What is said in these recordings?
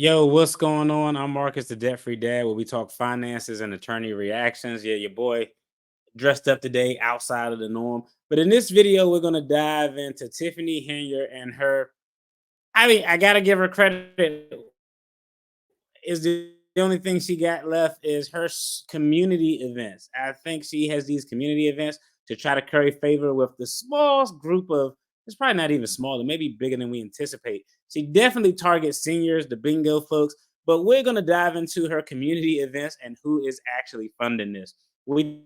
Yo, what's going on? I'm Marcus, the Debt Free Dad, where we talk finances and attorney reactions. Yeah, your boy dressed up today outside of the norm. But in this video, we're going to dive into Tiffany Henyard and her. I mean, I got to give her credit. Is the only thing she got left is her community events. I think she has these community events to try to curry favor with the small group of, it's probably not even smaller, maybe bigger than we anticipate. She definitely targets seniors, the bingo folks, but we're going to dive into her community events and who is actually funding this. We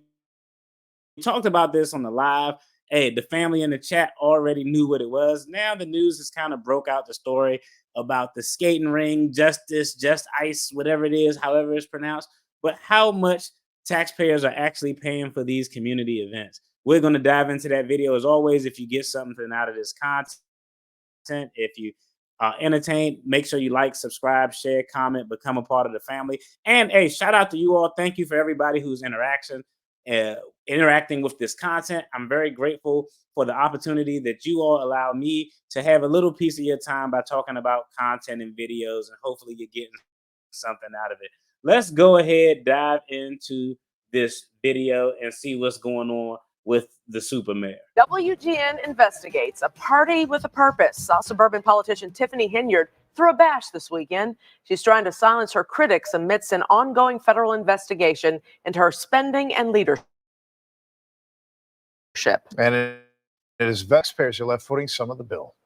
talked about this on the live. Hey, the family in the chat already knew what it was. Now the news has kind of broke out the story about the skating ring, justice, just ice, whatever it is, however it's pronounced. But how much taxpayers are actually paying for these community events? We're going to dive into that video. As always, if you get something out of this content, if you entertained, make sure you like, subscribe, share, comment, become a part of the family. And hey, shout out to you all. Thank you for everybody who's uh, interacting with this content. I'm very grateful for the opportunity that you all allow me to have a little piece of your time by talking about content and videos, and hopefully you're getting something out of it. Let's go ahead, dive into this video and see what's going on with the super mayor. WGN investigates a party with a purpose. South suburban politician Tiffany Henyard threw a bash this weekend. She's trying to silence her critics amidst an ongoing federal investigation into her spending and leadership. And it is taxpayers who are left footing some of the bill.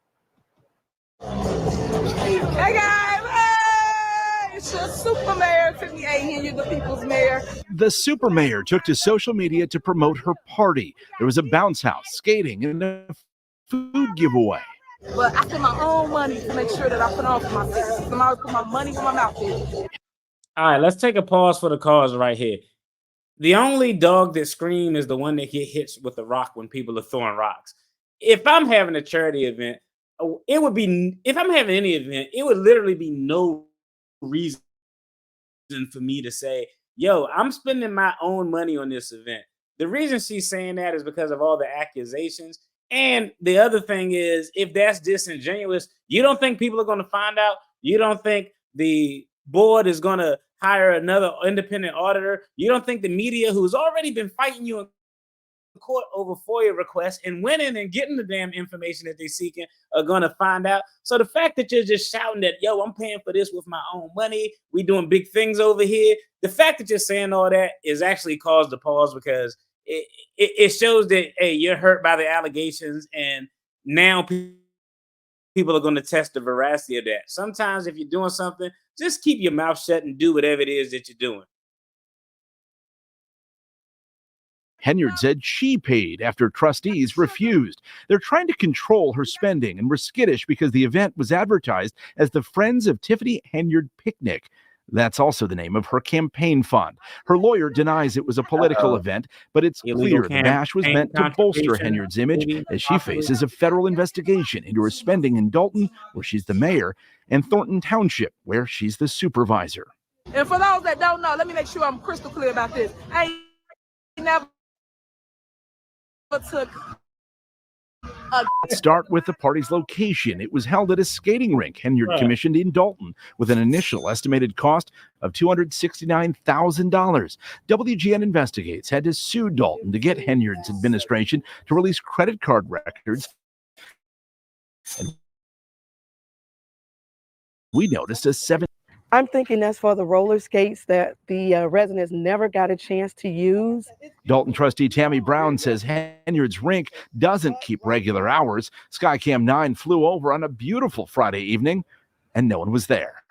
Hey guys, hey! It's your super mayor, Tiffany Henyard, the people's mayor. The super mayor took to social media to promote her party. There was a bounce house, skating, and a food giveaway. But I spend my own money to make sure that I put on for my city. I'm always put my money where my mouth is. All right, let's take a pause for the cause right here. The only dog that screams is the one that get hit with a rock when people are throwing rocks. If I'm having a charity event, it would be, if I'm having any event, it would literally be no reason for me to say, yo, I'm spending my own money on this event. The reason she's saying that is because of all the accusations. And the other thing is, if that's disingenuous, you don't think people are going to find out? You don't think the board is going to hire another independent auditor? You don't think the media, who's already been fighting you in court over FOIA requests and winning and getting the damn information that they're seeking, are going to find out? So the fact that you're just shouting that, yo, I'm paying for this with my own money, we doing big things over here, the fact that you're saying all that is actually caused a pause, because it shows that, hey, you're hurt by the allegations, and now people are going to test the veracity of that. Sometimes if you're doing something, just keep your mouth shut and do whatever it is that you're doing. Henyard said she paid after trustees refused. They're trying to control her spending and were skittish because the event was advertised as the Friends of Tiffany Henyard Picnic. That's also the name of her campaign fund. Her lawyer denies it was a political event, but it's clear the bash was meant to bolster Henyard's image as she faces a federal investigation into her spending in Dalton, where she's the mayor, and Thornton Township, where she's the supervisor. And for those that don't know, let me make sure I'm crystal clear about this. I ain't never took Start with the party's location. It was held at a skating rink Henyard commissioned in Dalton with an initial estimated cost of $269,000. WGN Investigates had to sue Dalton to get Henyard's administration to release credit card records. And we noticed a I'm thinking that's for the roller skates that the residents never got a chance to use. Dalton trustee Tammy Brown says Henyard's rink doesn't keep regular hours. Skycam 9 flew over on a beautiful Friday evening, and no one was there.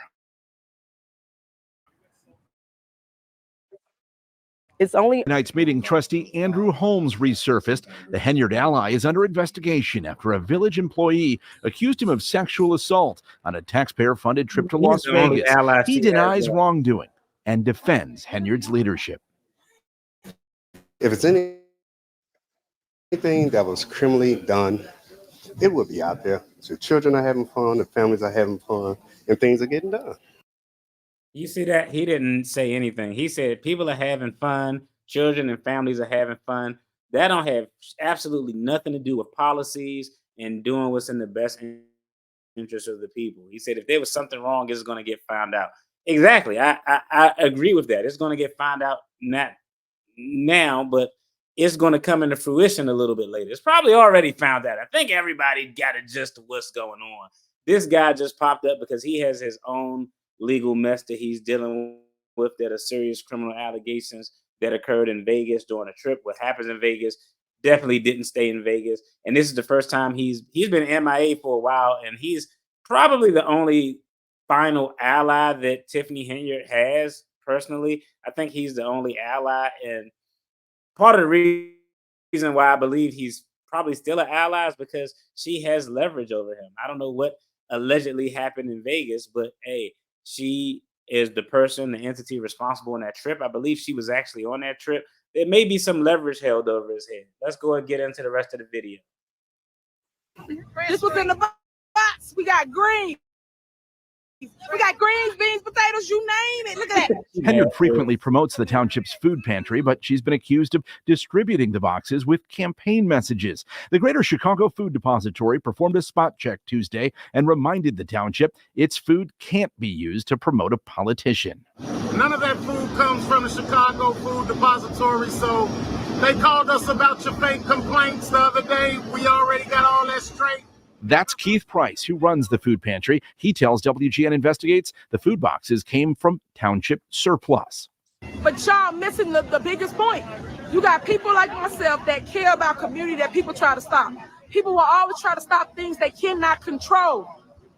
It's only tonight's meeting, trustee Andrew Holmes resurfaced. The Henyard ally is under investigation after a village employee accused him of sexual assault on a taxpayer-funded trip to Las Vegas. He denies wrongdoing and defends Henyard's leadership. If it's anything that was criminally done, it would be out there. So children are having fun, the families are having fun, and things are getting done. You see that? He didn't say anything. He said people are having fun, children and families are having fun. That don't have absolutely nothing to do with policies and doing what's in the best interest of the people. He said if there was something wrong, it's going to get found out. Exactly. I agree with that. It's going to get found out not now, but it's going to come into fruition a little bit later. It's probably already found out. I think everybody got a gist of what's going on. This guy just popped up because he has his own legal mess that he's dealing with, that are serious criminal allegations that occurred in Vegas during a trip. What happens in Vegas definitely didn't stay in Vegas. And this is the first time he's been MIA for a while, and he's probably the only final ally that Tiffany Henyard has personally. I think he's the only ally, and part of the reason why I believe he's probably still an ally is because she has leverage over him. I don't know what allegedly happened in Vegas, but hey, she is the person, the entity responsible in that trip. I believe she was actually on that trip. There may be some leverage held over his head. Let's go and get into the rest of the video. This was in the box. We got green. We got greens, beans, potatoes, you name it. Look at that. Henyard frequently promotes the township's food pantry, but she's been accused of distributing the boxes with campaign messages. The Greater Chicago Food Depository performed a spot check Tuesday and reminded the township its food can't be used to promote a politician. None of that food comes from the Chicago Food Depository, so they called us about your fake complaints the other day. We already got all that straight. That's Keith Price, who runs the food pantry. He tells WGN Investigates the food boxes came from township surplus. But y'all missing the biggest point. You got people like myself that care about community that people try to stop. People will always try to stop things they cannot control.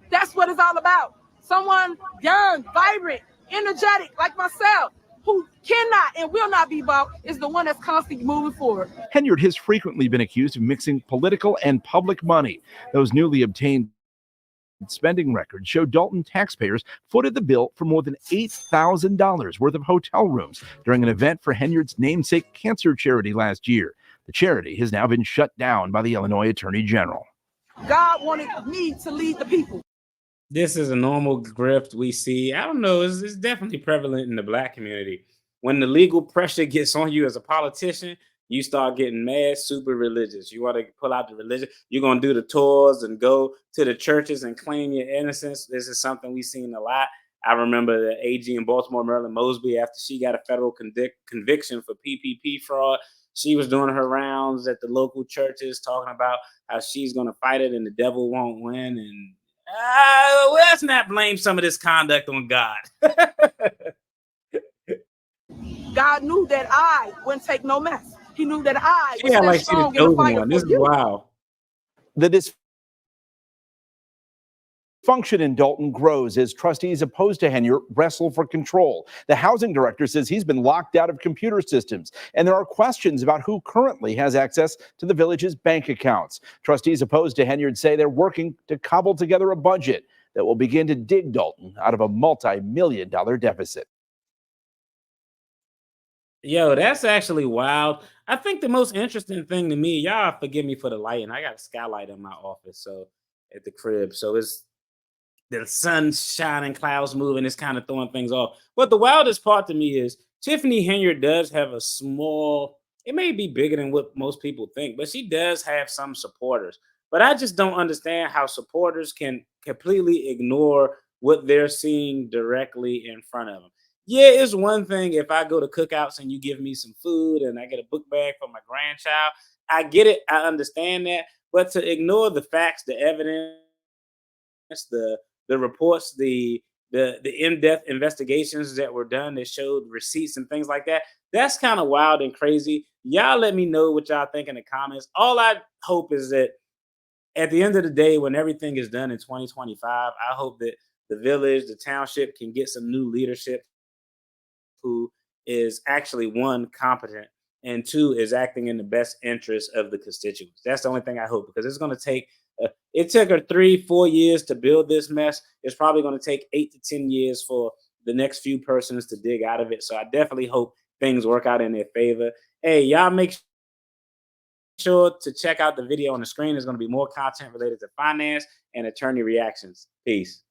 That's what it's all about. Someone young, vibrant, energetic like myself, who cannot and will not be bought, is the one that's constantly moving forward. Henyard has frequently been accused of mixing political and public money. Those newly obtained spending records show Dalton taxpayers footed the bill for more than $8,000 worth of hotel rooms during an event for Henyard's namesake cancer charity last year. The charity has now been shut down by the Illinois Attorney General. God wanted me to lead the people. This is a normal grift we see. I don't know. It's definitely prevalent in the Black community. When the legal pressure gets on you as a politician, you start getting mad, super religious. You want to pull out the religion. You're going to do the tours and go to the churches and claim your innocence. This is something we've seen a lot. I remember the AG in Baltimore, Maryland Mosby, after she got a federal conviction for PPP fraud, she was doing her rounds at the local churches talking about how she's going to fight it and the devil won't win. And let's not blame some of this conduct on God. God knew that I wouldn't take no mess. He knew that I was Like strong she in the the fight one. for This is you. wow. The dysfunction in Dalton grows as trustees opposed to Henyard wrestle for control. The housing director says he's been locked out of computer systems, and there are questions about who currently has access to the village's bank accounts. Trustees opposed to Henyard say they're working to cobble together a budget that will begin to dig Dalton out of a multi-million-dollar deficit. Yo, that's actually wild. I think the most interesting thing to me, y'all forgive me for the lighting. I got a skylight in my office, so at the crib. So it's the sun's shining, clouds moving, it's kind of throwing things off. But the wildest part to me is Tiffany Henyard does have a small, it may be bigger than what most people think, but she does have some supporters. But I just don't understand how supporters can completely ignore what they're seeing directly in front of them. Yeah, it's one thing if I go to cookouts and you give me some food and I get a book bag for my grandchild. I get it. I understand that. But to ignore the facts, the evidence, the reports, the in-depth investigations that were done that showed receipts and things like that, that's kind of wild and crazy. Y'all let me know what y'all think in the comments. All I hope is that at the end of the day, when everything is done in 2025, I hope that the village, the township can get some new leadership who is actually, one, competent, and two, is acting in the best interest of the constituents. That's the only thing I hope, because it's going to take, it took her 3-4 years to build this mess. It's probably going to take 8 to 10 years for the next few persons to dig out of it. So I definitely hope things work out in their favor. Hey, y'all make sure to check out the video on the screen. There's going to be more content related to finance and attorney reactions. Peace.